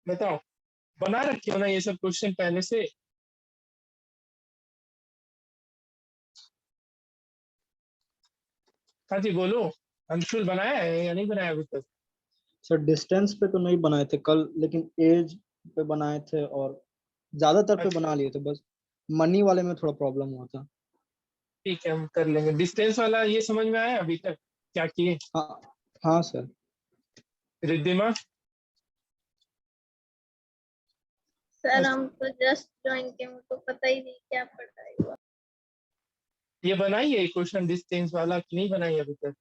बताओ, बना रखे हो ना ये सब क्वेश्चन पहले से? हाँ जी बोलो। अंशुल बनाया है या नहीं बनाया अभी तक? सर डिस्टेंस पे तो नहीं बनाए थे कल, लेकिन एज पे बनाए थे और ज्यादातर पे अच्छा बना लिए थे। बस मनी वाले में थोड़ा प्रॉब्लम हुआ था। ठीक है, हम कर लेंगे। डिस्टेंस वाला ये समझ में आया अभी तक क्या किए? हाँ हाँ सर। रिद्धिमा? सर हम तो जस्ट ज्वाइन किए, मुझको पता ही नहीं क्या पढ़ाई हुआ। ये बनाई है क्वेश्चन डिस्टेंस वाला कि नहीं बनाई अभी तक?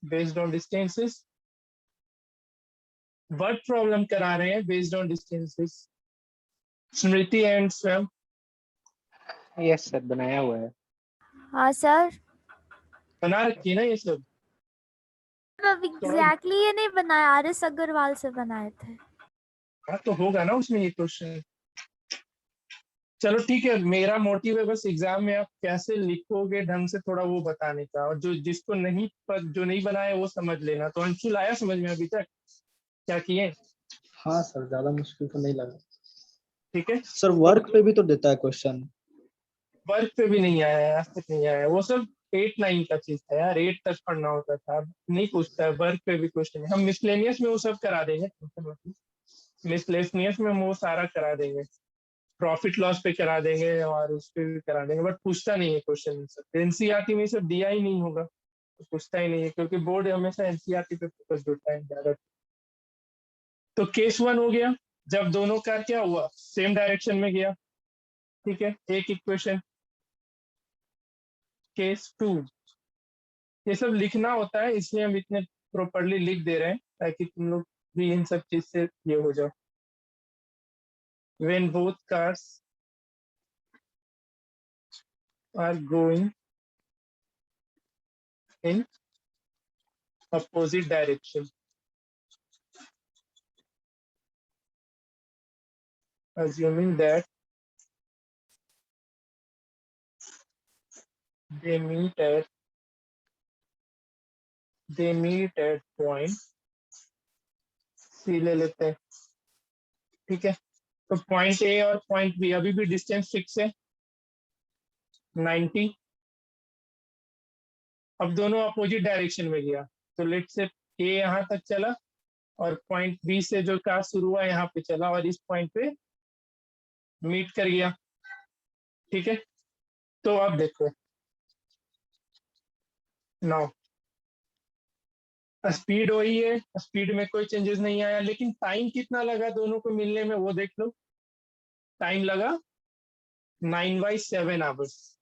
Based on distances word problem करा रहे हैं based on distances. Smriti and स्वयं यस सर, बनाया हुआ है। हाँ सर। बना रखी है ना ये सब? अब एग्जैक्टली ये नहीं बनाया, आर.एस. अग्रवाल से बनाए थे। हाँ तो होगा ना उसमें ये क्वेश्चन। चलो ठीक है, मेरा मोटिव है बस एग्जाम में आप कैसे लिखोगे ढंग से थोड़ा वो बताने का, और जो जिसको नहीं जो नहीं बनाया वो समझ लेना। तो अंशुल आया समझ में अभी तक क्या किए? हाँ सर, ज्यादा मुश्किल तो नहीं लगा। ठीक है सर वर्क पे भी तो देता है क्वेश्चन। वर्क पे भी नहीं आया है, आज तक नहीं आया है। वो सब 8-9 का चीज था यार, 8 तक पढ़ना होता था। अब नहीं पूछता है वर्क पे भी क्वेश्चन। हम मिसलेनियस में वो सब करा देंगे, मिसलेनियस में वो सारा करा देंगे, प्रॉफिट लॉस पे करा देंगे और उस पे भी करा देंगे। बट पूछता नहीं है क्वेश्चन, सब एनसीईआरटी में सब दिया ही नहीं होगा तो पूछता ही नहीं है, क्योंकि बोर्ड हमेशा एनसीईआरटी पे फोकस होता है ज्यादा। तो केस 1 हो गया, जब दोनों का क्या हुआ, सेम डायरेक्शन में गया। ठीक है, एक इक्वेशन। केस 2, ये सब लिखना होता है इसलिए हम इतने प्रॉपरली लिख दे रहे हैं ताकि तुम लोग भी इन सब चीज से ये हो जाओ। when both cars are going in opposite direction, assuming that they meet at point C ले लेते हैं। ठीक है, तो पॉइंट ए और पॉइंट बी अभी भी डिस्टेंस फिक्स है 90। अब दोनों अपोजिट डायरेक्शन में गया, तो लेट से ए यहाँ तक चला और पॉइंट बी से जो कार शुरू हुआ यहाँ पे चला और इस पॉइंट पे मीट कर गया। ठीक है, तो अब देखो नाउ स्पीड वही है, स्पीड में कोई चेंजेस नहीं आया, लेकिन टाइम कितना लगा दोनों को मिलने में वो देख लो। टाइम लगा 9/7 आवर्स।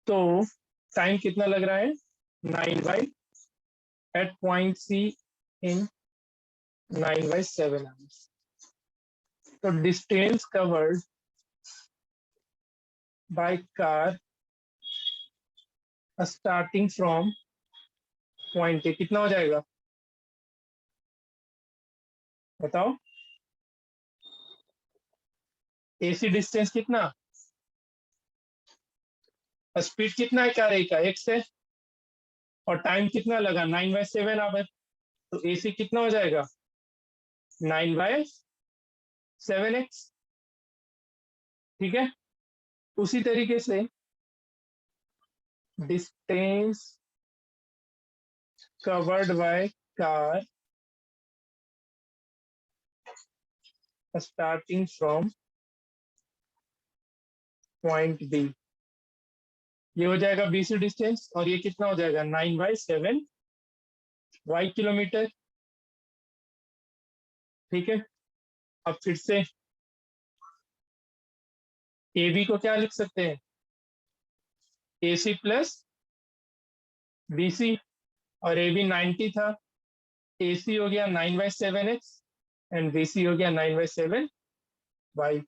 तो टाइम कितना लग रहा है 9 एट पॉइंट सी इन 9/7 आवर्स। तो distance covered by car starting from point A कितना हो जाएगा बताओ? एसी डिस्टेंस कितना, स्पीड कितना है कार ए का, x है, और टाइम कितना लगा 9/7 आवर। तो एसी कितना हो जाएगा 9/7x। ठीक है, उसी तरीके से distance covered by car starting from point B, ये हो जाएगा बीसी डिस्टेंस, और ये कितना हो जाएगा 9/7 y किलोमीटर। ठीक है, अब फिर से ए बी को क्या लिख सकते हैं, ए सी प्लस बी सी, और ए बी 90 था, ए सी हो गया 9/7x एंड बी सी हो गया 9/7y।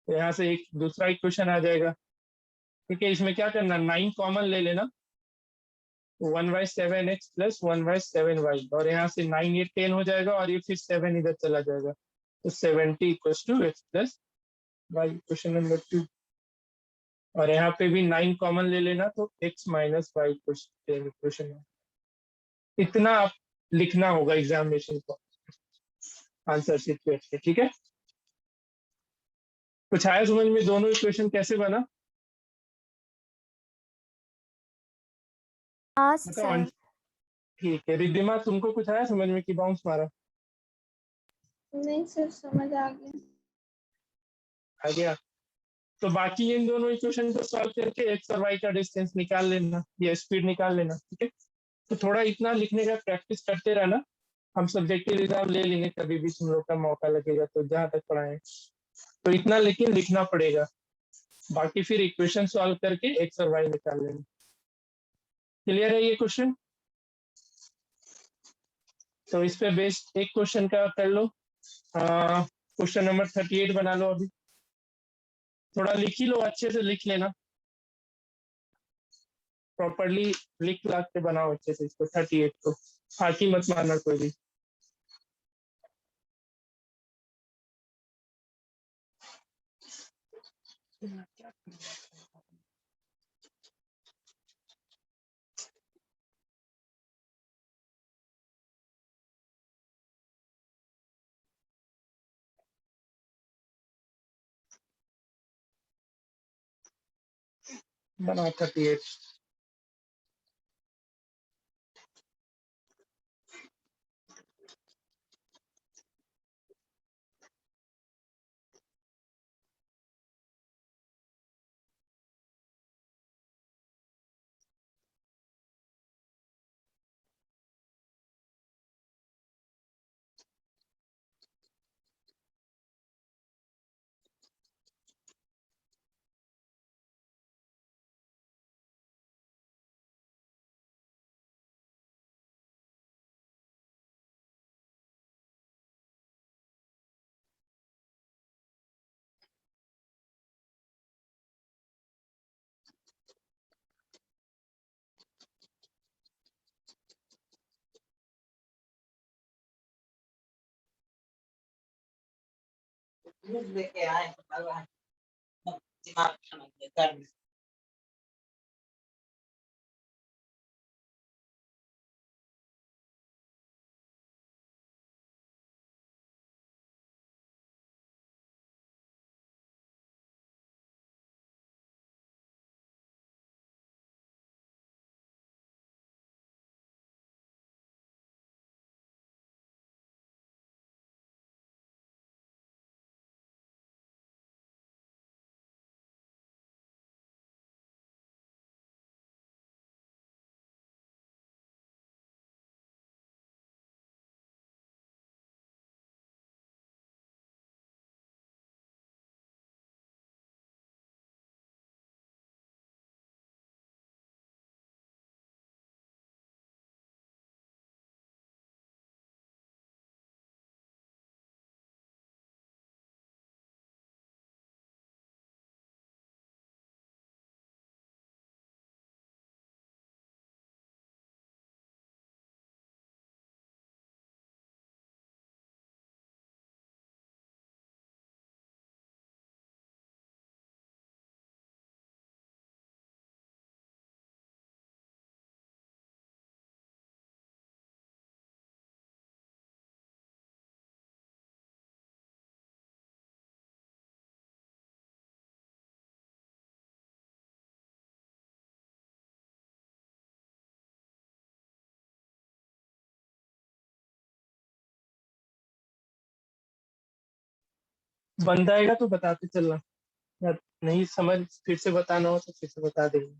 तो यहाँ से एक दूसरा इक्वेशन आ जाएगा। ठीक है, इसमें क्या करना, 9 कॉमन ले लेना, 1/7x प्लस 1/7y, और यहाँ से 9 ये 10 हो जाएगा और ये फिर 7 इधर चला जाएगा। तो 70 = x plus y, question number 2। और यहाँ पे भी 9 कॉमन ले लेना, तो x माइनस वाई क्वेश्चन। इतना आप लिखना होगा एग्जामिनेशन को। आंसर शीट पे रख के, ठीक है। कुछ आया समझ में दोनों इक्वेशन कैसे बना? हाँ बताओ सर। ठीक है। रिद्धिमा तुमको कुछ आया समझ में कि बाउंस मारा? नहीं सर, समझ आ गया। आ गया। तो बाकी इन दोनों इक्वेशन को सॉल्व करके एक्स और वाई का डिस्टेंस निकाल लेना या स्पीड निकाल लेना, ठीक है। तो थोड़ा इतना लिखने का प्रैक्टिस करते रहना। हम सब्जेक्टिव एग्जाम ले लेंगे कभी भी तुम लोग का मौका लगेगा तो, जहां तक पढ़ाए तो इतना लेकिन लिखना पड़ेगा। बाकी फिर इक्वेशन सॉल्व करके एक्स और वाई निकाल लेना। क्लियर है ये क्वेश्चन? तो इस पे बेस्ड एक क्वेश्चन का कर लो। क्वेश्चन नंबर 38 बना लो। अभी थोड़ा लिख ही लो, अच्छे से लिख लेना, प्रॉपरली लिख ला के बनाओ अच्छे से इसको। 38 को फाकी मत मारना कोई भी। बनाओ 38। लेके आए भगवान दिमाग खाना बन जाएगा तो बताते चलना, या नहीं समझ फिर से बताना हो तो फिर से बता देंगे।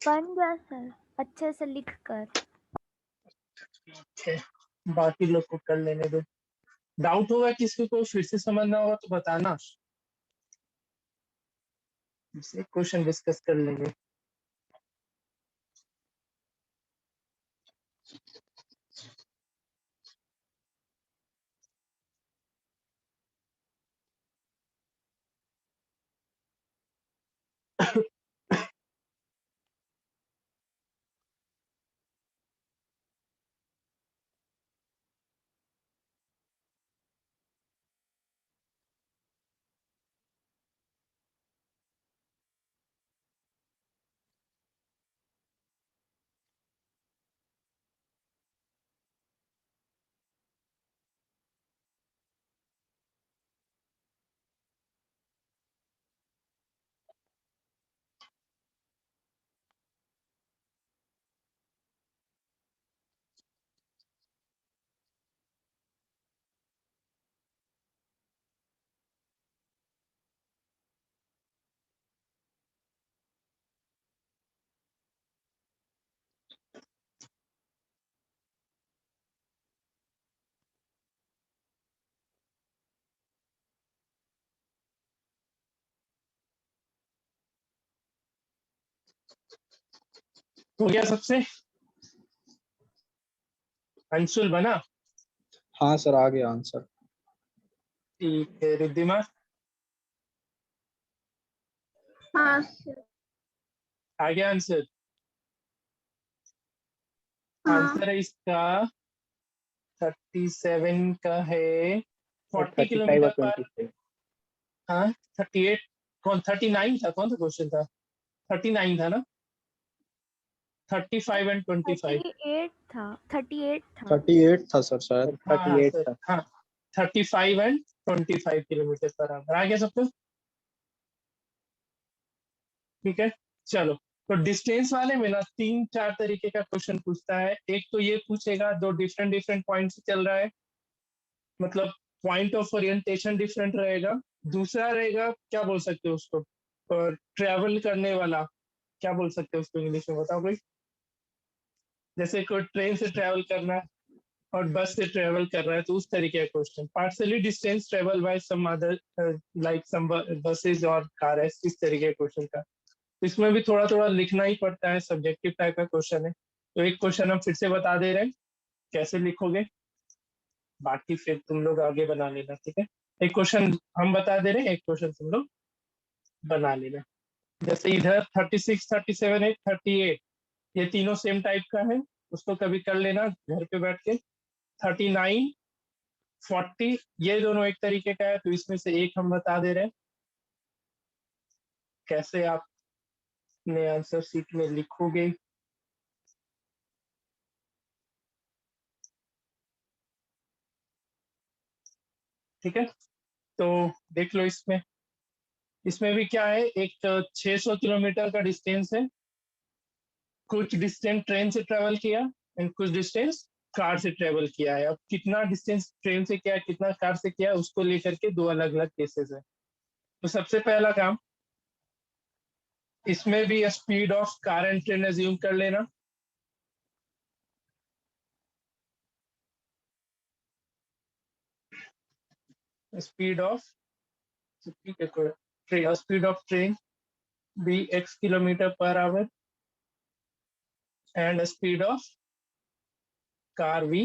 बन गया सर, अच्छे से लिख कर। ठीक है, बाकी लोग को कर लेने दो। डाउट होगा किसी को फिर से समझना होगा तो बताना, क्वेश्चन डिस्कस कर लेंगे। हो गया सबसे? अंशुल बना? हाँ सर, आ गया आंसर। ठीक है। रिद्धिमा? हाँ सर। आ गया आंसर? हाँ आंसर है इसका 37 का है, 40 35 और किलोमीटर पर। 25। हाँ 38, कौन 39 था? कौन सा क्वेश्चन था? 39 था ना? 35 एंड 25। 38 था, 38 था। 38 था सर शायद। हाँ हाँ 38 सर, था। हाँ 35 एंड 25 किलोमीटर पर आवर। आ गया सबको? ठीक है, चलो। तो डिस्टेंस वाले में ना 3-4 तरीके का क्वेश्चन पूछता है। एक तो ये पूछेगा, दो डिफरेंट डिफरेंट पॉइंट से चल रहा है, मतलब पॉइंट ऑफ ओरिएंटेशन डिफरेंट रहेगा। दूसरा रहेगा, क्या बोल सकते हो उसको, और ट्रेवल करने वाला, क्या बोल सकते हो उसको इंग्लिश में, बताओ कोई। जैसे कोई ट्रेन से ट्रेवल करना है और बस से ट्रेवल कर रहा है, तो उस तरीके का question. Partly distance travel by some other like some buses और कार, इस तरीके के क्वेश्चन का। तो इसमें भी थोड़ा थोड़ा लिखना ही पड़ता है, सब्जेक्टिव टाइप का क्वेश्चन है। तो एक क्वेश्चन हम फिर से बता दे रहे हैं, कैसे लिखोगे, बाकी फिर तुम लोग आगे बना लेना, ठीक है। एक क्वेश्चन हम बता दे रहे हैं, एक क्वेश्चन तुम लोग बना लेना। जैसे इधर 36, 37, 38, ये तीनों सेम टाइप का है, उसको कभी कर लेना घर पे बैठ के। 39, 40, ये दोनों एक तरीके का है, तो इसमें से एक हम बता दे रहे हैं, कैसे आप अपने आंसर शीट में लिखोगे। ठीक है, तो देख लो इसमें। इसमें भी क्या है, एक 600 किलोमीटर का डिस्टेंस है, कुछ डिस्टेंस ट्रेन से ट्रेवल किया एंड कुछ डिस्टेंस कार से ट्रेवल किया है। अब कितना डिस्टेंस ट्रेन से किया, कितना कार से किया, उसको लेकर के दो अलग अलग केसेस है। तो सबसे पहला काम, इसमें भी speed of car and train assume कर लेना। Speed of, speed of train be x kilometre per hour and speed of car v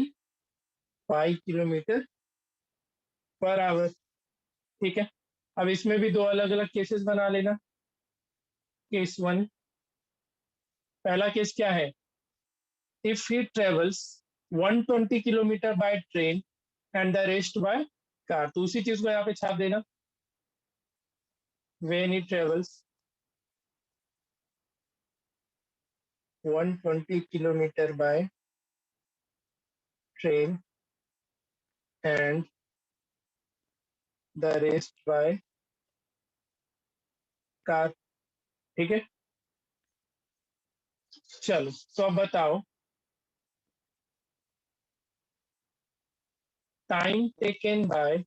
5 kilometre per hour. ठीक है, अब इसमें भी दो अलग अलग केसेस बना लेना। केस वन, पहला केस क्या है, if he travels 120 kilometre by train and the rest by car, तो उसी चीज को यहाँ पे छाप देना। When he travels 120 kilometre by train and the rest by car. ठीक है, चलो तो अब बताओ, time taken by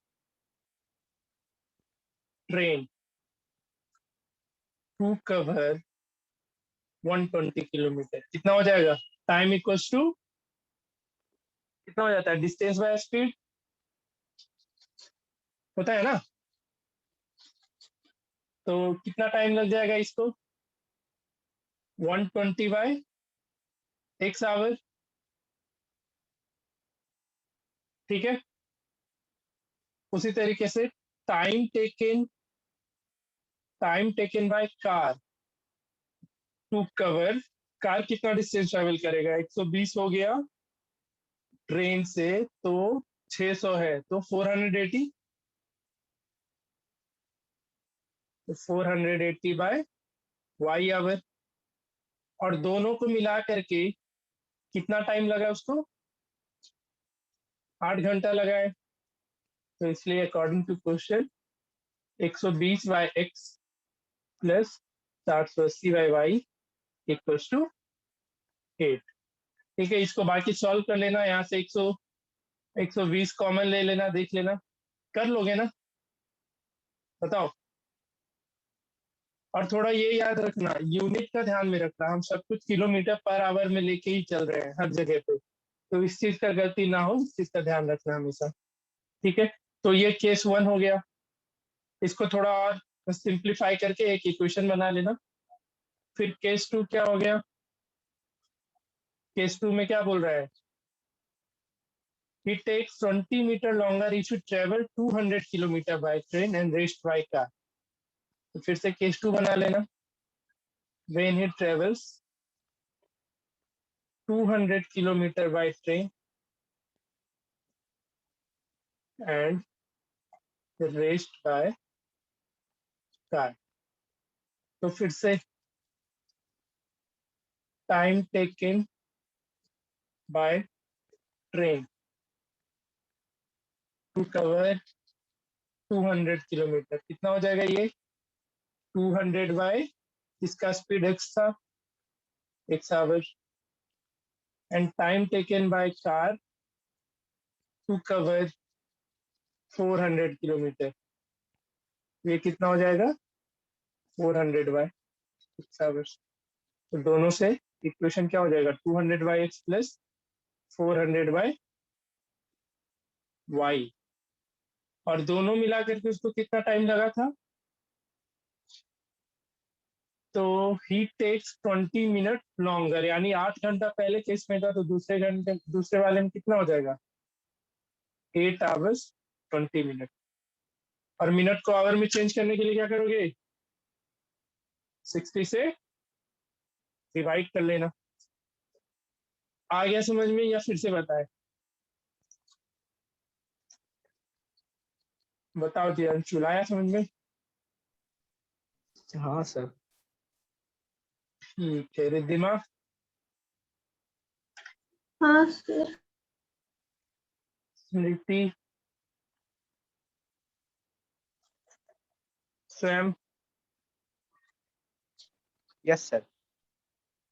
train to cover 120 kilometre कितना हो जाएगा। टाइम इक्वल्स टू कितना हो जाता है, डिस्टेंस बाय स्पीड होता है ना। तो कितना टाइम लग जाएगा इसको, 120 बाय x आवर। ठीक है, उसी तरीके से time taken by car to cover, car कितना डिस्टेंस ट्रेवल करेगा, 120 हो गया ट्रेन से, तो 600 है, तो 480, तो 480 बाय y आवर। और दोनों को मिला करके कितना टाइम लगा उसको, 8 घंटा लगा है। तो इसलिए according to question 120 by x plus 780 by y equals to 8। ठीक है, इसको बाकी सॉल्व कर लेना, यहाँ से 120 कॉमन ले लेना, देख लेना, कर लोगे ना, बताओ। और थोड़ा ये याद रखना, यूनिट का ध्यान में रखना, हम सब कुछ किलोमीटर पर आवर में लेके ही चल रहे हैं हर जगह पे, तो इस चीज का गलती ना हो, इस चीज का ध्यान रखना हमेशा। ठीक है, तो ये केस वन हो गया। इसको थोड़ा और सिंप्लीफाई करके एक इक्वेशन बना लेना। फिर केस टू क्या हो गया, केस 2 में क्या बोल रहा है? It takes 20 meter longer if you travel 200 kilometer by train and reached by car. तो फिर से केस 2 बना लेना. When he travels 200 kilometer by train and reached by car. तो फिर से time taken by train to cover 200 kilometre. कितना हो जाएगा ये? 200 बाय इसका स्पीड x था, x hour, and time taken by car to cover 400 kilometre. ये कितना हो जाएगा? 400 बाय x आवर्स. तो दोनों से इक्वेशन क्या हो जाएगा? 200 by x plus 400 by y. और दोनों मिला करके उसको कितना टाइम लगा था? तो ही टेक्स 20 मिनट लॉन्गर, यानी 8 घंटा पहले केस में था, तो दूसरे वाले में कितना हो जाएगा? 8 आवर्स 20 मिनट. और मिनट को आवर में चेंज करने के लिए क्या करोगे? 60 से डिवाइड कर लेना. आ गया समझ में या फिर से बताए? बताओ जी, अंशुल आया समझ में? हाँ सर. ठीक है. रिद्धिमा? हाँ सर. स्मृति? स्वयं? Yes sir.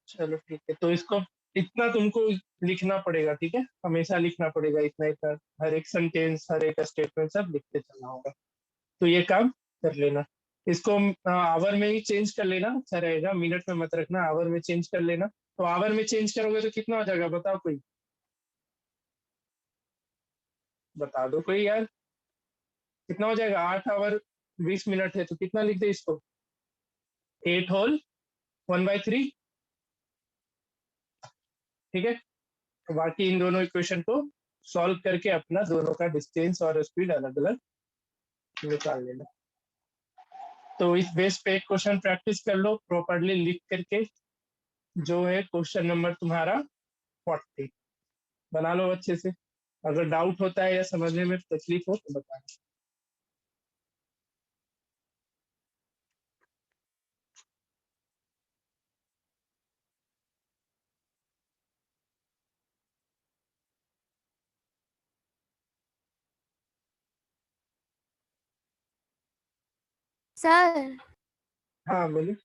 चलो ठीक है. तो इसको इतना तुमको लिखना पड़ेगा, ठीक है? हमेशा लिखना पड़ेगा इतना इतना. हर एक सेंटेंस, हर एक स्टेटमेंट सब लिखते चलना होगा. तो ये काम कर लेना. इसको आवर में ही चेंज कर लेना, अच्छा रहेगा. मिनट में मत रखना, आवर में चेंज कर लेना. तो आवर में चेंज करोगे तो कितना हो जाएगा? बताओ कोई, बता दो कोई यार. कितना हो जाएगा? 8 आवर 20 मिनट है, तो कितना लिख दे इसको? 8 होल 1/3. ठीक है. तो बाकी इन दोनों इक्वेशन को सॉल्व करके अपना दोनों का डिस्टेंस और स्पीड अलग अलग निकाल लेना. तो इस बेस पे एक क्वेश्चन प्रैक्टिस कर लो प्रॉपरली लिख करके, जो है क्वेश्चन नंबर तुम्हारा 40. बना लो अच्छे से. अगर डाउट होता है या समझने में तकलीफ हो तो बताना. सर, हाँ बोलिए.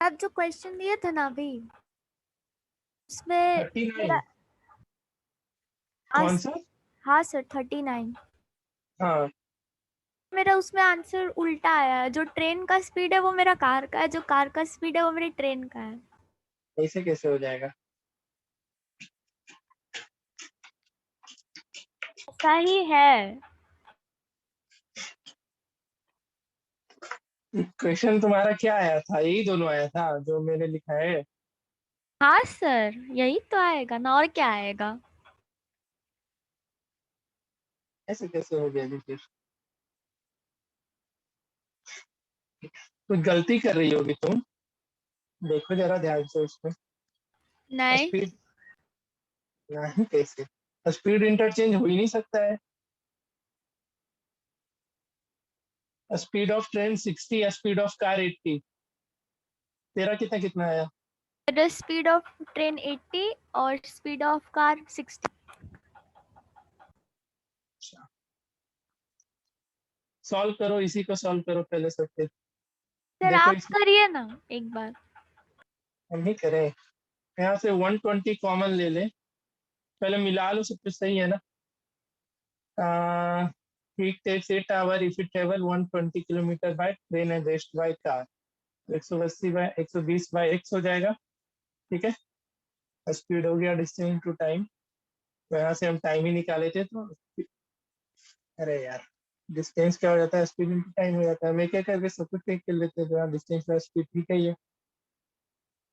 आप जो क्वेश्चन दिए थे ना अभी, उसमें 39 मेरा कौन सा? हाँ सर 39. हाँ, मेरा उसमें आंसर उल्टा आया है. जो ट्रेन का स्पीड है वो मेरा कार का है, जो कार का स्पीड है वो मेरी ट्रेन का है. ऐसे कैसे हो जाएगा? ऐसा ही है. क्वेश्चन तुम्हारा क्या आया था? यही दोनों आया था जो मैंने लिखा है? हाँ सर, यही तो आएगा ना, और क्या आएगा? ऐसे कैसे हो गया? फिर कुछ गलती कर रही होगी तुम. देखो जरा ध्यान से उसमें. नहीं. स्पीड नहीं, कैसे? स्पीड इंटरचेंज हो ही नहीं सकता है. Speed of train 60, speed of car 80. तेरा कितना कितना आया? मेरा स्पीड ऑफ ट्रेन 80 और स्पीड ऑफ कार 60. सॉल्व करो, इसी को सॉल्व करो पहले सबसे. सर देखो आप इसमें करिए ना एक बार. हम ही करें. यहाँ से 120 कॉमन ले ले. पहले मिला लो, सब कुछ सही है ना? It takes 8 hours if you travel 120 kilometer by train and rest by car. 180 by 120 by x हो जाएगा. ठीक है. स्पीड हो गया डिस्टेंस टू टाइम. तो यहाँ से हम टाइम ही निकाले थे, तो अरे यार डिस्टेंस क्या हो जाता है? स्पीड इंटू टाइम हो जाता है. मैं क्या करके सब कुछ चेक कर लेते हैं. तो यहाँ डिस्टेंस का स्पीड ठीक है ये,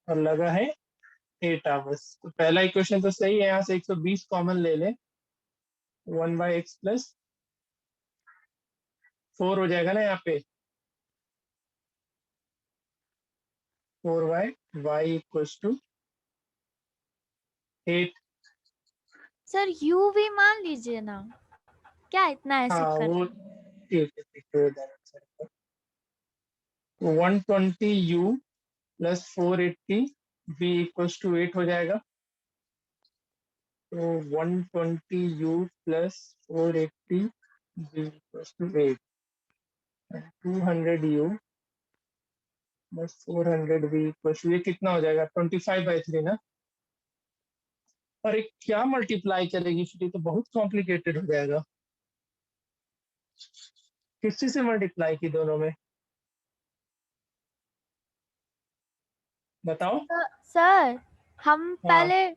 और लगा है 8 आवर्स। तो पहला इक्वेशन तो सही है, यहाँ से 120 कॉमन ले ले, 1/x प्लस 4 हो जाएगा ना यहाँ पे, 4y, y equals to 8। Sir u भी मान लीजिए ना, क्या इतना ऐसे हाँ कर वो रहे हैं? ठीक है, हो जाएगा sir. 120u plus 480 v equals to 8 हो जाएगा। तो 120u plus 480 v equals to 8, 200u plus 400v equals to, ये कितना हो जाएगा, 25/3 ना। अरे क्या मल्टीप्लाई करेगी फिर, ये तो बहुत कॉम्प्लिकेटेड हो जाएगा। किसी से मल्टीप्लाई की दोनों में, बताओ। सर हम हाँ पहले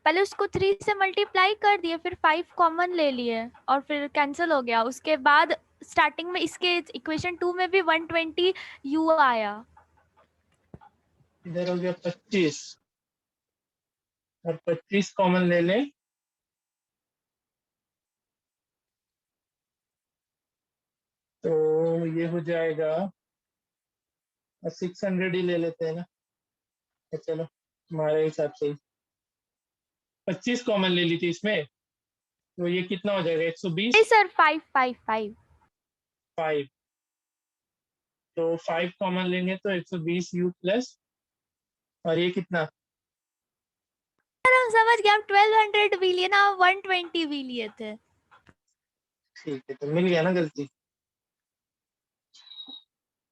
पहले उसको 3 से मल्टीप्लाई कर दिए, फिर 5 कॉमन ले लिए और फिर कैंसिल हो गया। उसके बाद स्टार्टिंग में इसके इक्वेशन 2 में भी 120 यू आया। इधर हो गया 25 और 25 कॉमन ले ले, तो ये हो जाएगा 600 ही ले लेते हैं ना। तो चलो तुम्हारे हिसाब से 25 कॉमन ले ली थी इसमें, तो ये कितना हो जाएगा, 120। नहीं सर, 5 5 5। 5, तो 5 कॉमन लेंगे तो 120u प्लस, और ये कितना, सर हम समझ गए, हम 1200 भी लिए ना, हम 120 भी लिए थे। ठीक है, तो मिल गया ना गलती।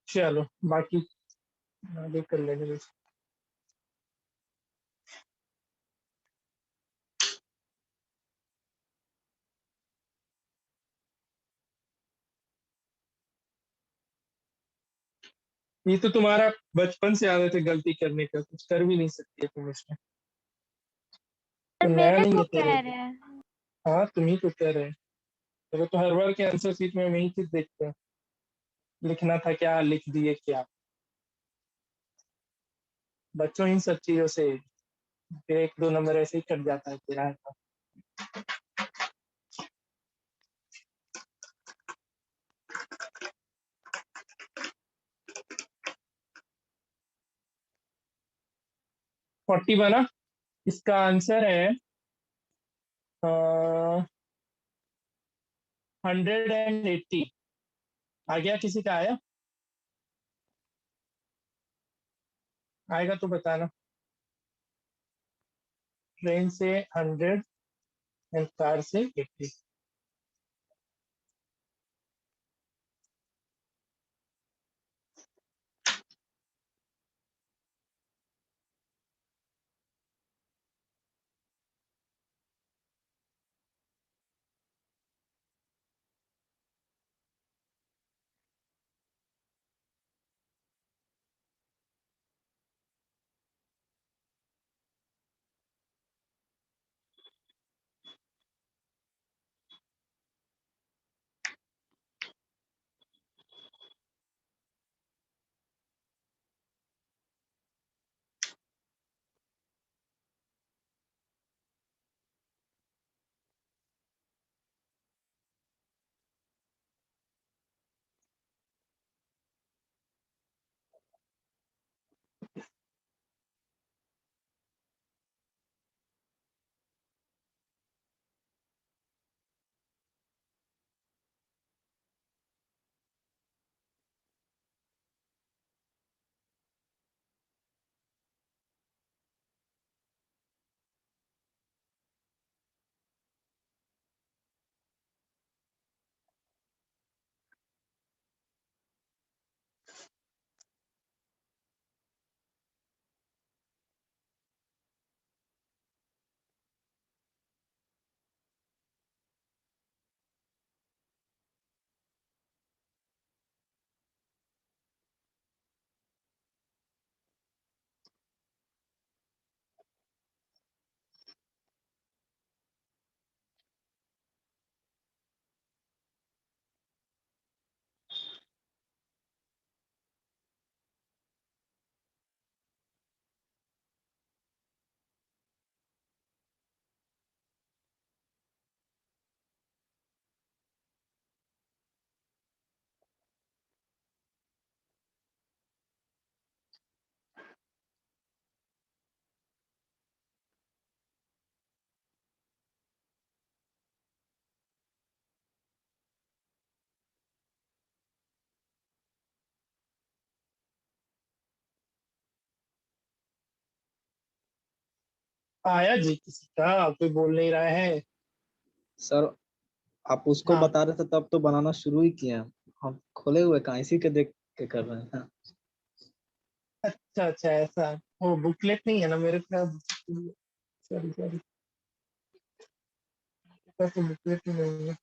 चलो बाकी आगे कर लेंगे। ये तो तुम्हारा बचपन से आदत है गलती करने का, कुछ कर भी नहीं सकती है तुम इसमें, तो सर नया मेरे नहीं को है तेरे कह लिए। रहे हैं। हाँ तुम्ही को कह रहे हैं, तो हर बार के आंसर शीट में वही चीज देखते हैं, लिखना था क्या लिख दिए क्या। बच्चों इन सब चीजों से फिर 1-2 नंबर ऐसे ही कट जाता है तेरा। 40 बना, इसका आंसर है 180। आ गया, किसी का आया, आएगा तो बताना। ट्रेन से 100 एंड कार से 80। आया जी किसी का, कोई बोल नहीं रहा है। सर आप उसको हाँ। बता रहे थे तब तो बनाना शुरू ही किए हैं। हम खोले हुए कहाँ, इसी के देख के कर रहे हैं। अच्छा अच्छा, ऐसा। वो बुकलेट नहीं है ना मेरे पास। सॉरी सॉरी, तो बुकलेट ही नहीं है।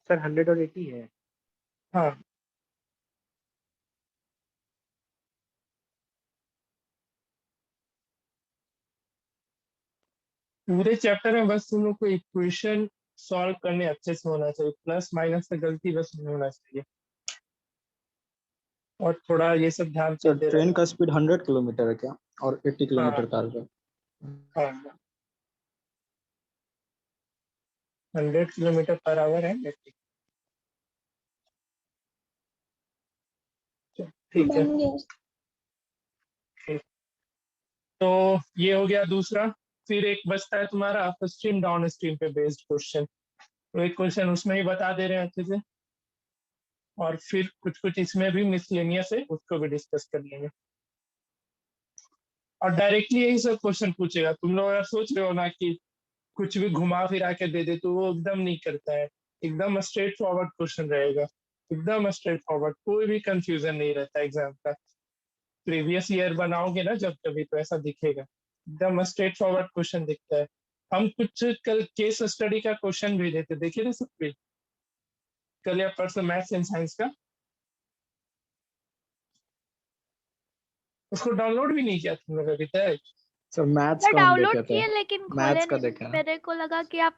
सर 100 और 80 है। हाँ, पूरे चैप्टर में बस तुम लोग को इक्वेशन सॉल्व करने अच्छे से होना चाहिए, प्लस माइनस का गलती बस नहीं होना चाहिए, और थोड़ा ये सब ध्यान सर देते ट्रेन रहना। का स्पीड 100 किलोमीटर है क्या, और 80 हाँ किलोमीटर कार का? हाँ, 100 किलोमीटर पर आवर है। ठीक है। बन गया। ठीक। तो ये हो गया दूसरा। फिर एक बचता है तुम्हारा अप स्ट्रीम डाउन स्ट्रीम पे बेस्ड क्वेश्चन। तो एक क्वेश्चन उसमें ही बता दे रहे हैं अच्छे से, और फिर कुछ कुछ इसमें भी मिसलेनियस है, उसको भी डिस्कस कर लेंगे। और डायरेक्टली यही सब क्वेश्चन पूछेगा। तुम लोग अगर सोच रहे हो ना कि कुछ भी घुमा फिरा के दे दे, तो वो एकदम नहीं करता है। एकदम स्ट्रेट फॉरवर्ड क्वेश्चन रहेगा, एकदम स्ट्रेट फॉरवर्ड, कोई भी कंफ्यूजन नहीं रहता एग्जाम का। प्रीवियस ईयर बनाओगे ना जब कभी, तो ऐसा दिखेगा, एकदम स्ट्रेट फॉरवर्ड क्वेश्चन दिखता है। हम कुछ कल केस स्टडी का क्वेश्चन भेजे थे, देखिए ना सब पे, कल या परसों, मैथ्स एंड साइंस का। उसको डाउनलोड भी नहीं किया तुम लोग अभी तक? सर मैथ्स मैं का हम डाउनलोड देखे थे। किए लेकिन खोले मैथ्स का नहीं। देखे हैं। मेरे को लगा कि आप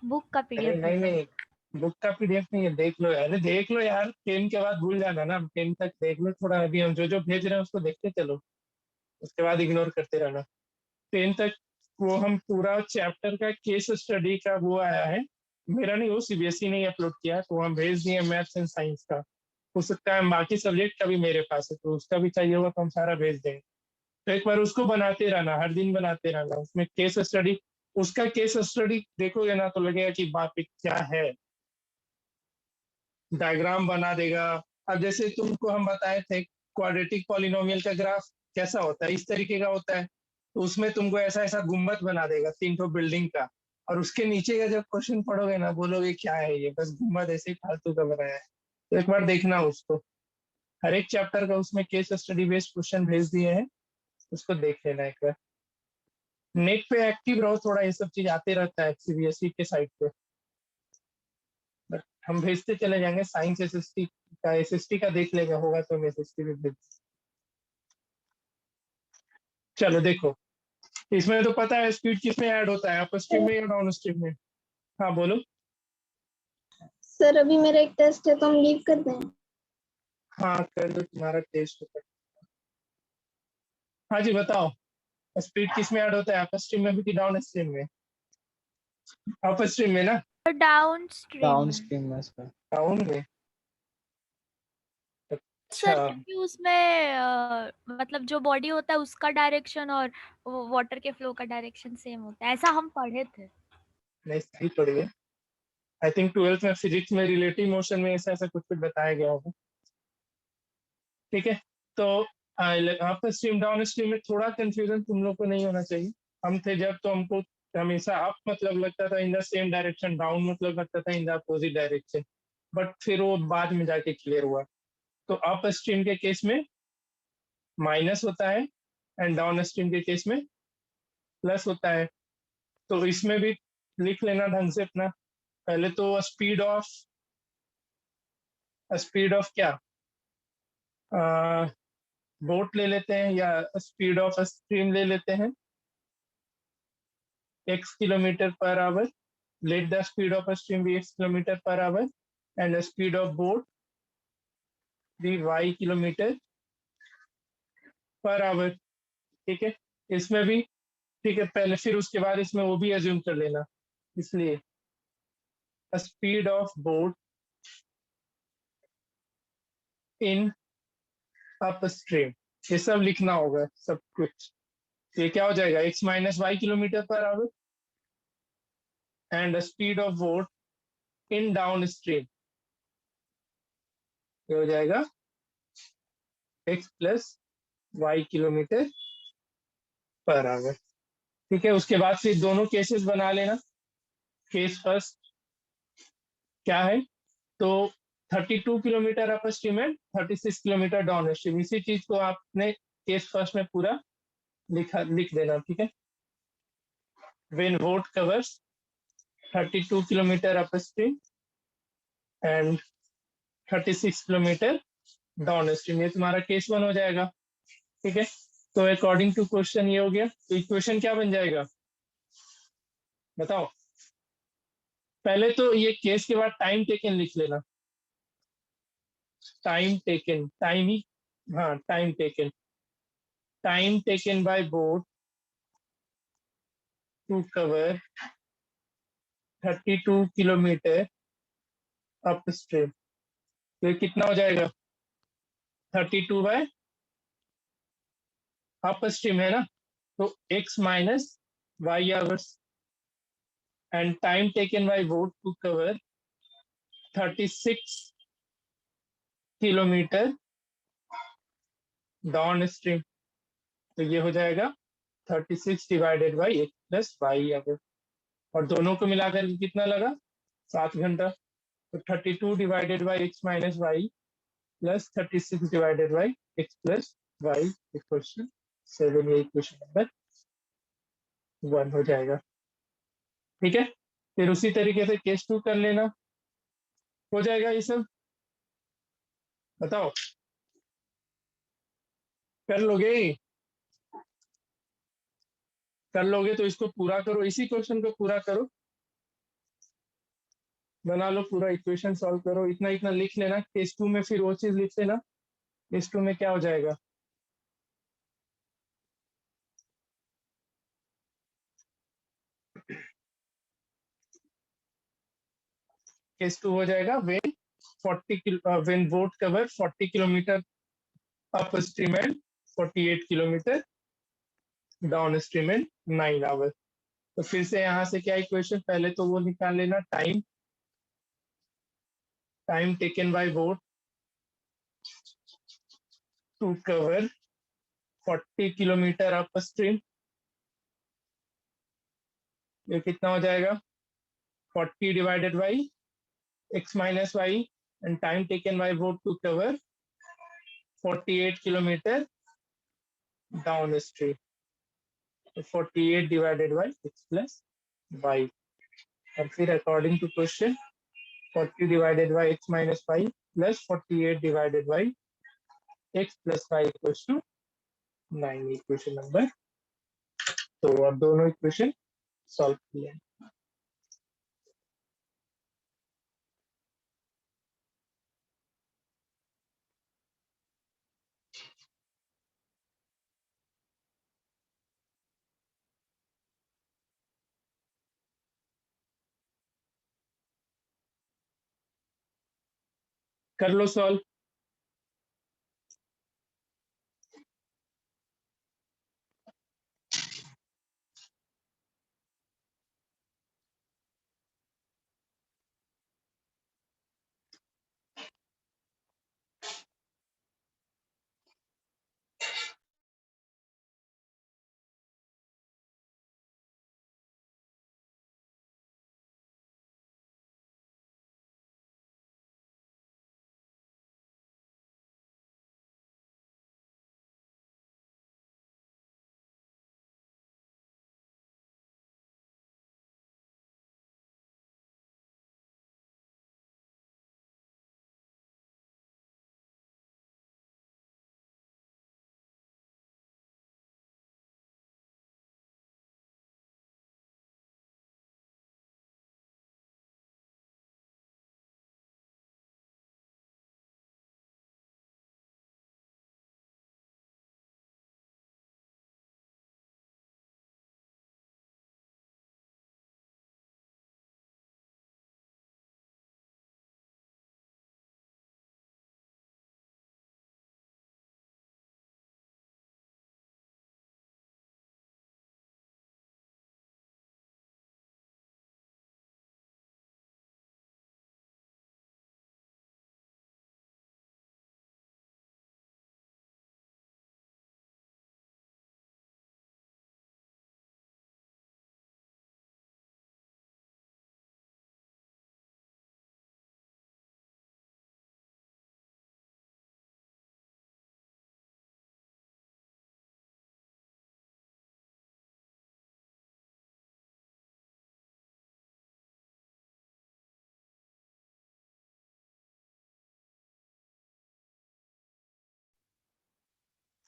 बुक का अरे पीडीएफ नहीं भेज नहीं, बुक का पीडीएफ नहीं है, देख लो यार, देख लो यार, 10 के बाद भूल जाना ना, 10 तक देख लो थोड़ा, अभी हम जो जो भेज रहे हैं उसको देखते चलो, उसके बाद इग्नोर करते रहना। 10 तक वो हम पूरा चैप्टर का केस स्टडी का वो आया है, मेरा नहीं, वो सीबीएसई ने अपलोड किया है, तो हम भेज दिए मैथ्स एंड साइंस का। हो सकता है बाकी सब्जेक्ट का भी मेरे पास है, तो उसका भी चाहिए होगा तो हम सारा भेज देंगे। तो एक बार उसको बनाते रहना, हर दिन बनाते रहना, उसमें केस स्टडी, उसका केस स्टडी देखोगे ना तो लगेगा कि बाप रे क्या है, डायग्राम बना देगा। अब जैसे तुमको हम बताए थे क्वाड्रेटिक पॉलिनोमियल का ग्राफ कैसा होता है, इस तरीके का होता है, तो उसमें तुमको ऐसा ऐसा गुम्बद बना देगा 3 बिल्डिंग का, और उसके नीचे का जब क्वेश्चन पढ़ोगे ना, बोलोगे क्या है ये, बस गुम्बद ऐसे ही फालतू का बनाया है। तो एक बार देखना उसको, हर एक चैप्टर का उसमें केस स्टडी बेस्ड क्वेश्चन भेज दिए हैं, उसको देख लेना एक बार। नेट पे एक्टिव रहो थोड़ा, ये सब चीज आते रहता है सीबीएसई के साइट पे, बट हम भेजते चले जाएंगे। साइंस एसएसटी का देख लेगा, होगा तो हम एसएसटी भी भेज। चलो देखो, इसमें तो पता है स्पीड किसमें ऐड होता है, अपर स्ट्रीम में या डाउन स्ट्रीम में? हाँ बोलो। सर अभी मेरा एक टेस्ट है तो हम लीव कर दें? हाँ कर दो, तुम्हारा टेस्ट होता है। हाँ जी बताओ, स्पीड किस में ऐड होता है, अपर स्ट्रीम में भी कि डाउन स्ट्रीम में? अपर स्ट्रीम में ना? डाउन स्ट्रीम डाउन स्ट्रीम में इसका। डाउन में? सर, अच्छा क्योंकि उसमें मतलब जो बॉडी होता है उसका डायरेक्शन और वाटर के फ्लो का डायरेक्शन सेम होता है, ऐसा हम पढ़े थे। नहीं सही पढ़िए, आई थिंक 12th में फिजिक्स में रिलेटिव मोशन में ऐसा ऐसा कुछ कुछ बताया गया होगा। ठीक है, तो अपर स्ट्रीम डाउन स्ट्रीम में थोड़ा कंफ्यूजन तुम लोग को नहीं होना चाहिए। हम थे जब तो हमको हमेशा अप मतलब लगता था in the same direction, down मतलब लगता था in the opposite direction, but फिर वो बाद में जाके क्लियर हुआ। तो अप स्ट्रीम के केस में माइनस होता है एंड डाउन स्ट्रीम के केस में प्लस होता है। तो इसमें भी लिख लेना ढंग से अपना। पहले तो स्पीड ऑफ क्या, बोट ले लेते हैं या स्पीड ऑफ स्ट्रीम ले लेते हैं, x kilometre per hour. Let the speed of stream be x kilometre per hour and speed of boat be y kilometre per hour. ठीक है, इसमें भी ठीक है पहले, फिर उसके बाद इसमें वो भी एज्यूम कर लेना। इसलिए speed of boat in up stream, ये सब लिखना होगा सब कुछ। ये क्या हो जाएगा, x minus y kilometre per hour and speed of boat in downstream, ये हो जाएगा x plus y kilometre per hour. ठीक है, उसके बाद फिर दोनों केसेस बना लेना। केस फर्स्ट क्या है, तो 32 किलोमीटर अप स्ट्रीम है, 36 किलोमीटर डाउन स्ट्रीम, इसी चीज को आपने केस फर्स्ट में पूरा लिख देना। ठीक है, when boat covers 32 kilometre up stream and 36 kilometre down stream, ये तुम्हारा केस 1 हो जाएगा। ठीक है, तो अकॉर्डिंग टू क्वेश्चन ये हो गया। तो इक्वेशन क्या बन जाएगा बताओ? पहले तो ये केस के बाद टाइम टेकन लिख लेना। टाइम टेकन, टाइम ही, हाँ time taken by boat to cover 32 kilometre up stream, तो ये कितना हो जाएगा, 32 बाय अप स्ट्रीम है ना, तो x minus y hours and time taken by boat to cover 36 kilometre down stream, तो ये हो जाएगा 36 divided by x plus y hour, और दोनों को मिलाकर के कितना लगा, 7 घंटा। तो 32 divided by x minus y plus 36 divided by x plus y equals to 7, ये इक्वेशन नंबर 1 हो जाएगा। ठीक है, फिर उसी तरीके से केस 2 कर लेना, हो जाएगा ये सब। बताओ कर लोगे? कर लोगे तो इसको पूरा करो, इसी क्वेश्चन को पूरा करो, बना लो पूरा इक्वेशन सॉल्व करो, इतना इतना लिख लेना। केस 2 में फिर वो चीज लिख लेना। केस 2 में क्या हो जाएगा, केस 2 हो जाएगा when boat cover 40 kilometre up stream and 48 kilometre down stream and 9 hour. तो फिर से यहाँ से क्या इक्वेशन, पहले तो वो निकाल लेना, time taken by boat to cover 40 kilometre up stream, ये कितना हो जाएगा, 40 divided by x minus y and time taken by boat to cover 48 kilometer downstream. So 48 divided by x plus y. और फिर according to question 40 divided by x minus 5 plus 48 divided by x plus y equals to 9. Equation number, तो अब दोनों equation solve किए हैं. कर लो solve.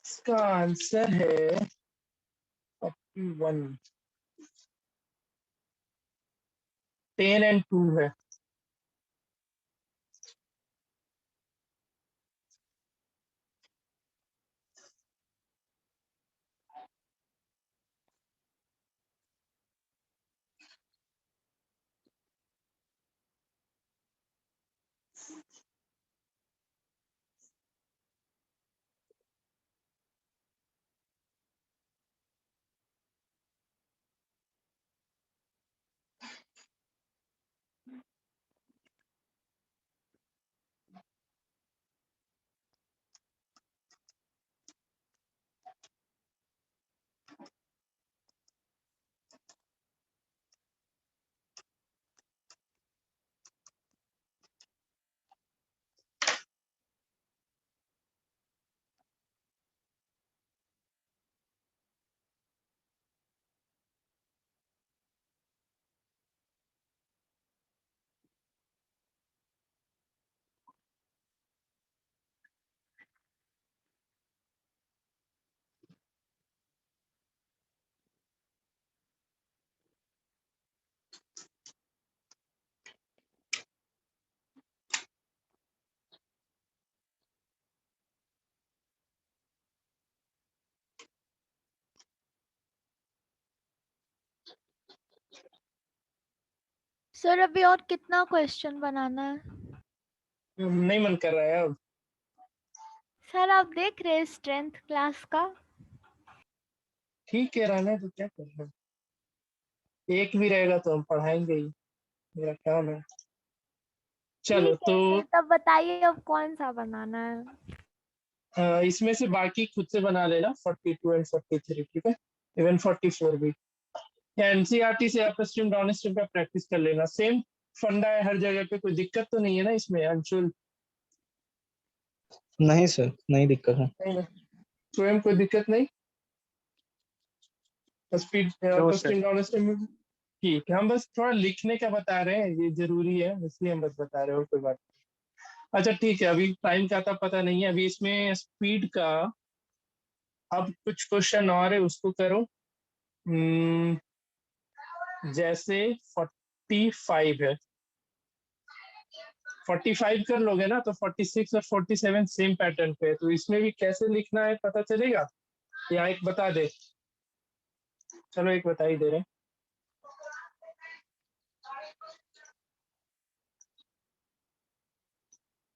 इसका answer है 41. 10 and 2 है. सर अभी और कितना क्वेश्चन बनाना है? नहीं मन कर रहा है अब. सर आप देख रहे हैं स्ट्रेंथ क्लास का? ठीक है, रहना है तो क्या करना है. एक भी रहेगा तो हम पढ़ाएंगे ही, मेरा काम है. चलो ठीक है तो सर, तब बताइए अब कौन सा बनाना है? इसमें से बाकी खुद से बना लेना 42 एंड 43. ठीक है, इवन 44 भी. एनसीईआरटी से अपर स्ट्रीम डाउन स्ट्रीम का प्रैक्टिस कर लेना. सेम फंडा है हर जगह पे, कोई दिक्कत तो नहीं है ना इसमें अंशुल? नहीं सर, नहीं दिक्कत है। नहीं ना? स्वयं कोई दिक्कत नहीं? Speed No, sir. Speed down ठीक है। हम बस थोड़ा लिखने का बता रहे हैं, ये जरूरी है इसलिए हम बस बता रहे हो, कोई बात नहीं। अच्छा ठीक है, अभी टाइम का तो पता नहीं है, अभी इसमें स्पीड का अब कुछ क्वेश्चन और है उसको करो। जैसे 45 है, 45 कर लोगे ना तो 46 और 47 सेम पैटर्न पे है, तो इसमें भी कैसे लिखना है पता चलेगा या एक बता दे? चलो एक बता ही दे रहे हैं।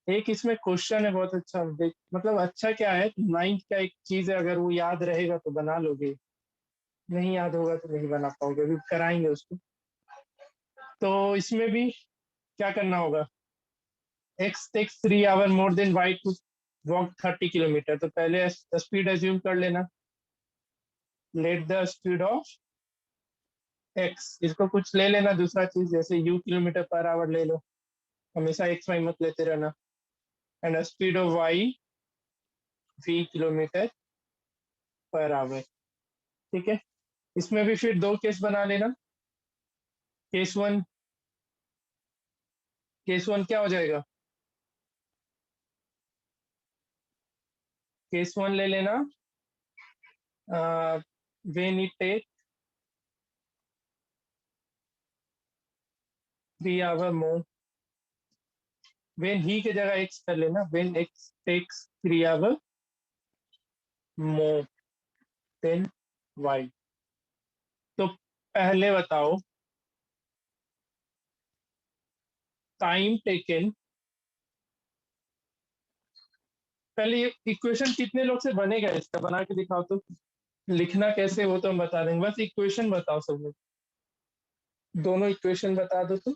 एक इसमें क्वेश्चन है बहुत अच्छा, देख मतलब अच्छा क्या है, 9th का एक चीज है, अगर वो याद रहेगा तो बना लोगे, नहीं याद होगा तो नहीं बना पाओगे, अभी कराएंगे उसको। तो इसमें भी क्या करना होगा, x takes 3 hour more than y to walk 30 kilometre, तो पहले स्पीड एज्यूम कर लेना, late the speed of x, इसको कुछ ले लेना दूसरा चीज, जैसे u किलोमीटर पर आवर ले लो, हमेशा x y मत लेते रहना, and speed of y v kilometre per hour. ठीक है, इसमें भी फिर दो केस बना लेना। केस वन क्या हो जाएगा, केस वन ले लेना, when it take 3 hour more, when he की जगह x कर लेना, when x takes 3 hour more than y। तो पहले बताओ टाइम टेकन, पहले ये इक्वेशन कितने लोग से बनेगा, इसका बना के दिखाओ तो, लिखना कैसे वो तो हम बता देंगे, बस इक्वेशन बताओ सब लोग, दोनों इक्वेशन बता दो तो।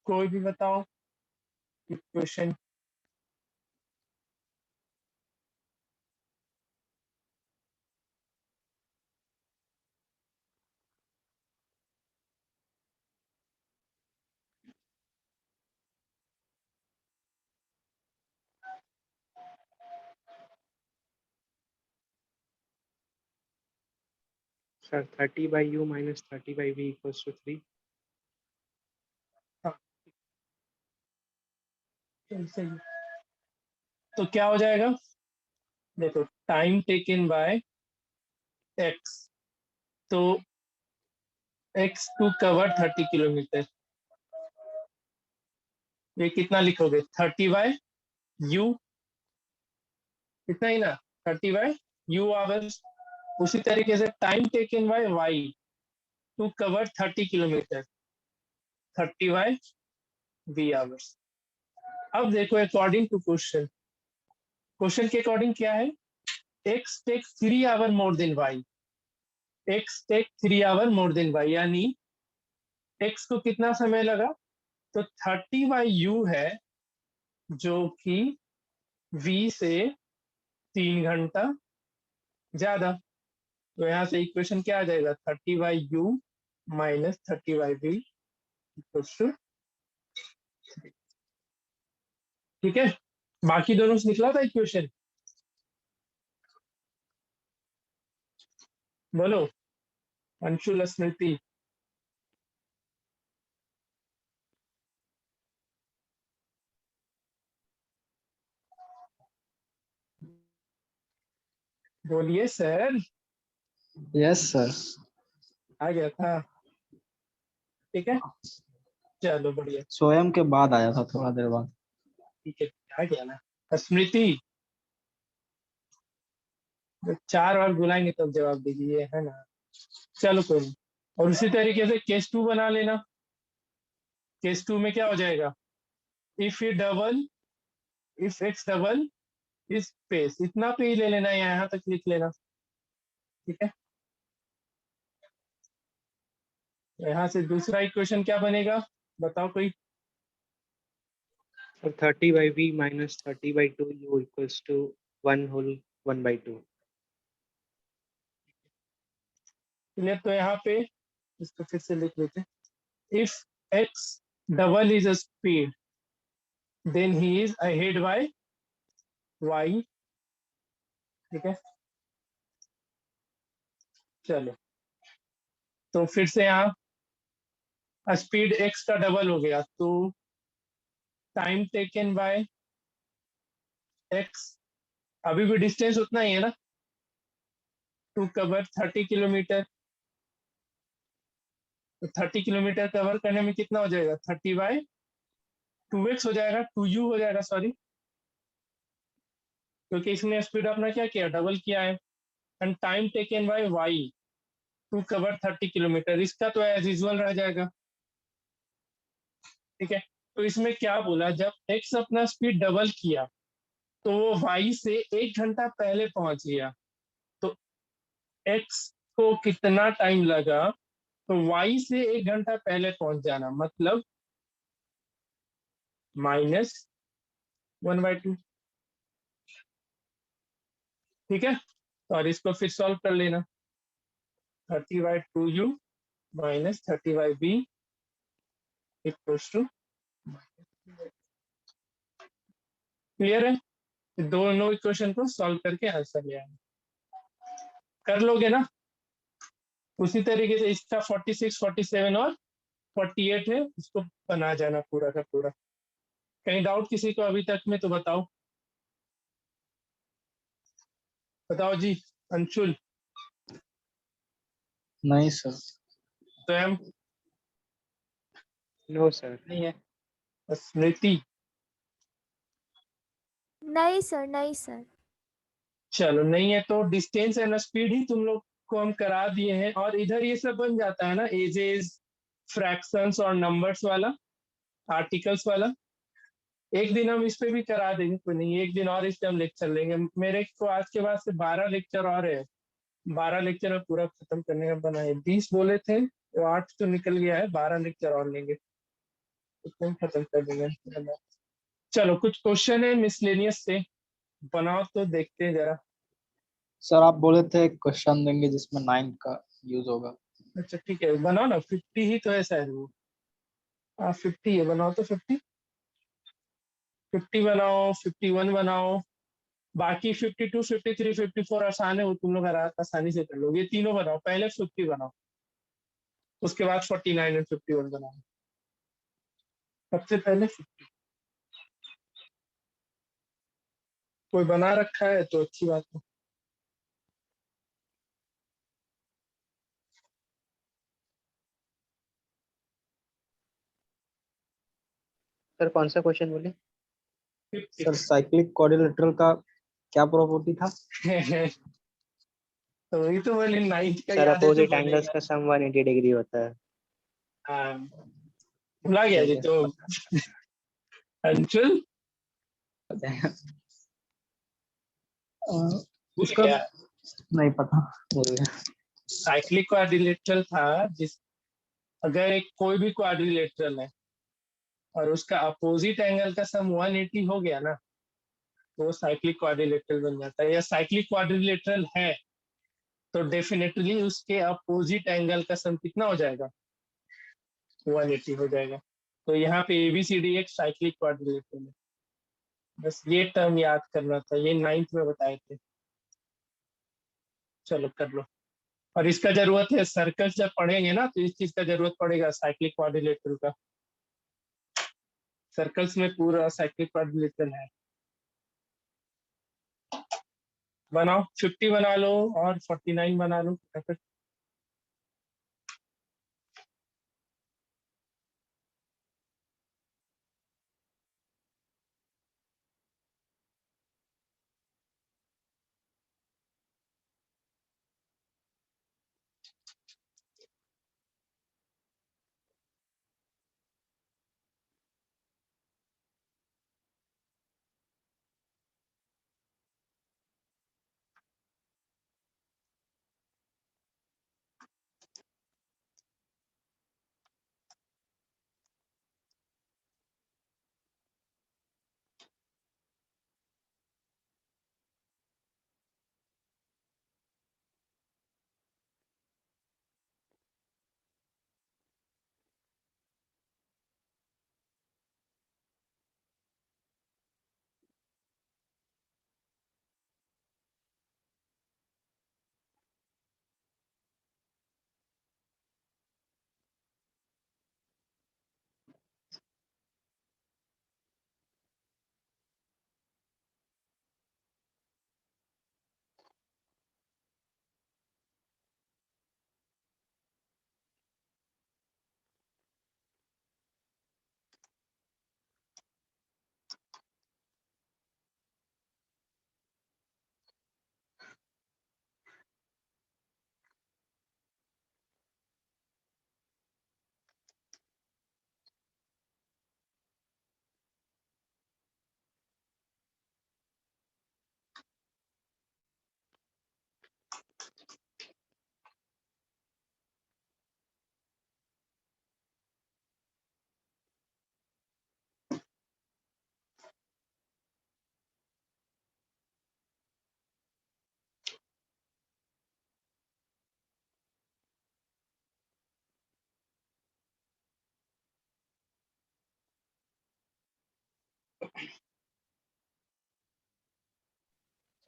कोई भी बताओ equation. Sir, 30 by u minus 30 by v equals to 3. सही, तो क्या हो जाएगा, देखो टाइम टेकन बाय x, तो x टू कवर 30 किलोमीटर, ये कितना लिखोगे, 30 बाय u, इतना ही ना, 30 बाय u आवर्स। उसी तरीके से time taken by y to cover 30 kilometre, 30 by v hours. अब देखो अकॉर्डिंग टू क्वेश्चन, क्वेश्चन के अकॉर्डिंग क्या है, x takes 3 hour more than y, x take 3 hour more than y, यानी x को कितना समय लगा, तो 30 बाई u है जो कि v से 3 घंटा ज्यादा, तो यहाँ से इक्वेशन क्या आ जाएगा, 30 by u minus 30 by v equals to, ठीक है। बाकी दोनों से निकला था इक्वेशन, बोलो अंशुल स्मृति। बोलिए सर। Yes sir. आ गया था, ठीक है, चलो बढ़िया, स्वयं के बाद आया था, थोड़ा देर बाद। ठीक है, आ गया ना। स्मृति, 4 बार बुलाएंगे तब जवाब दीजिए, है ना, चलो कोई नहीं। और उसी तरीके से केस 2 बना लेना, केस 2 में क्या हो जाएगा, इफ x डबल इस स्पेस इतना पे ही ले लेना है, यहाँ तक लिख लेना, ठीक है। यहाँ से दूसरा इक्वेशन क्या बनेगा, बताओ कोई। So 30 by v minus 30 by 2 u equals to 1 whole 1 by 2. चलिए तो यहाँ पे इसको फिर से लिख लेते हैं। If x double is a speed then he is ahead by y, ठीक है। चलो तो फिर से यहाँ स्पीड x का डबल हो गया तो टाइम टेकन बाय x, अभी भी डिस्टेंस उतना ही है ना, टू कवर 30 किलोमीटर। तो 30 किलोमीटर कवर करने में कितना हो जाएगा, 30 बाय 2x हो जाएगा, 2u हो जाएगा, सॉरी, क्योंकि इसने स्पीड अपना क्या किया, डबल किया है। And time taken by y to cover 30 kilometre, इसका तो एज यूजुअल रह जाएगा, ठीक है। तो इसमें क्या बोला, जब x अपना स्पीड डबल किया तो वो y से 1 घंटा पहले पहुंच गया, तो x को कितना टाइम लगा, तो y से 1 घंटा पहले पहुंच जाना, मतलब -1/2, ठीक है। और इसको फिर सॉल्व कर लेना, 30/2u minus 30/b equals to, clear है। दोनों इक्वेशन को सॉल्व करके आंसर ले आए, कर लोगे ना। उसी तरीके से इसका 46, 47 और 48 है, इसको बना जाना पूरा का पूरा। कहीं डाउट किसी को अभी तक में, तो बताओ, बताओ जी। अंशुल, नहीं सर। स्वयं, No, sir. नहीं है, स्मृति, नहीं सर, नहीं सर। चलो नहीं है तो डिस्टेंस एंड स्पीड ही तुम लोग को हम करा दिए हैं, और इधर ये सब बन जाता है ना, एजेस, फ्रैक्शंस और नंबर्स वाला, आर्टिकल्स वाला। एक दिन हम इस पे भी करा देंगे, कोई नहीं, एक दिन और इस पे हम लेक्चर लेंगे। मेरे को आज के बाद से 12 लेक्चर और है, 12 लेक्चर में पूरा खत्म करने का बना है। 20 बोले थे तो 8 तो निकल गया है, 12 लेक्चर और लेंगे, उसमें खत्म कर देंगे। चलो कुछ क्वेश्चन है मिसलेनियस से, बनाओ तो देखते हैं जरा। सर आप बोले थे क्वेश्चन देंगे जिसमें 9 का यूज होगा। अच्छा ठीक है, बनाओ ना, 50 ही तो है शायद वो। हाँ 50 है, बनाओ तो 50, 50 बनाओ, 51 बनाओ। बाकी 52, 53, 54 आसान है, वो तुम लोग आसानी से कर लोगे। ये तीनों बनाओ, पहले 50 बनाओ, उसके बाद 49 और 51 बनाओ। सबसे पहले 50, कोई बना रखा है तो अच्छी बात है। सर कौन सा क्वेश्चन बोले? 50। सर साइक्लिक क्वाड्रिलेटरल का क्या प्रॉपर्टी था? तो वही तो बोले, 9 का सर याद है तो अपोजिट एंगल्स बनेगा। का सम 180 डिग्री होता है। हाँ, भुला गया जी तो। अंशुल, उसका क्या नहीं पता। साइक्लिक क्वाड्रिलेटरल था, जिस अगर एक कोई भी क्वाड्रिलेटरल है और उसका अपोजिट एंगल का सम 180 हो गया ना, तो वो साइक्लिक क्वाड्रिलेटरल बन जाता है। या साइक्लिक क्वाड्रिलेटरल है तो डेफिनेटली उसके अपोजिट एंगल का सम कितना हो जाएगा, 180 हो जाएगा। तो यहाँ पे ABCD एक साइक्लिक क्वाड्रिलेटरल है, बस ये टर्म याद करना था, ये 9th में बताए थे। चलो कर लो। और इसका जरूरत है, सर्कल्स जब पढ़ेंगे ना तो इस चीज का जरूरत पड़ेगा, साइक्लिक क्वाड्रिलेटरल का। सर्कल्स में पूरा साइक्लिक क्वाड्रिलेटरल है। बनाओ, 50 बना लो और 49 बना लो।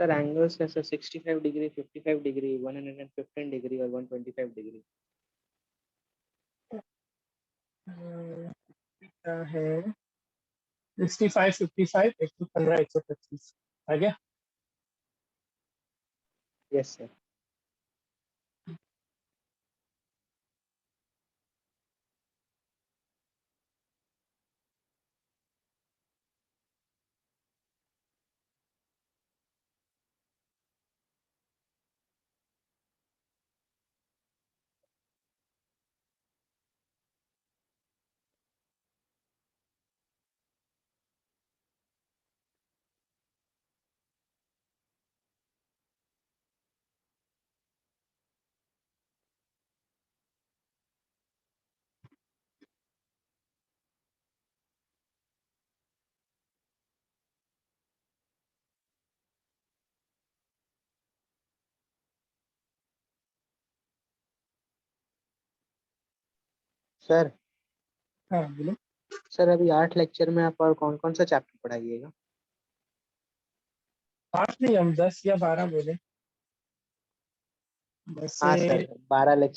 सर एंगल्स है सर 65 डिग्री, 55 डिग्री, 115 डिग्री और 125 डिग्री। क्या है 65, 55, 115, 125 आ गया। Yes sir. सर हाँ बोलो। सर अभी 8 लेक्चर में आप और कौन कौन सा चैप्टर पढ़ाइएगा? 8 नहीं, हम 10 या 12 बोले। 10 हाँ से सर 12 लेक्चर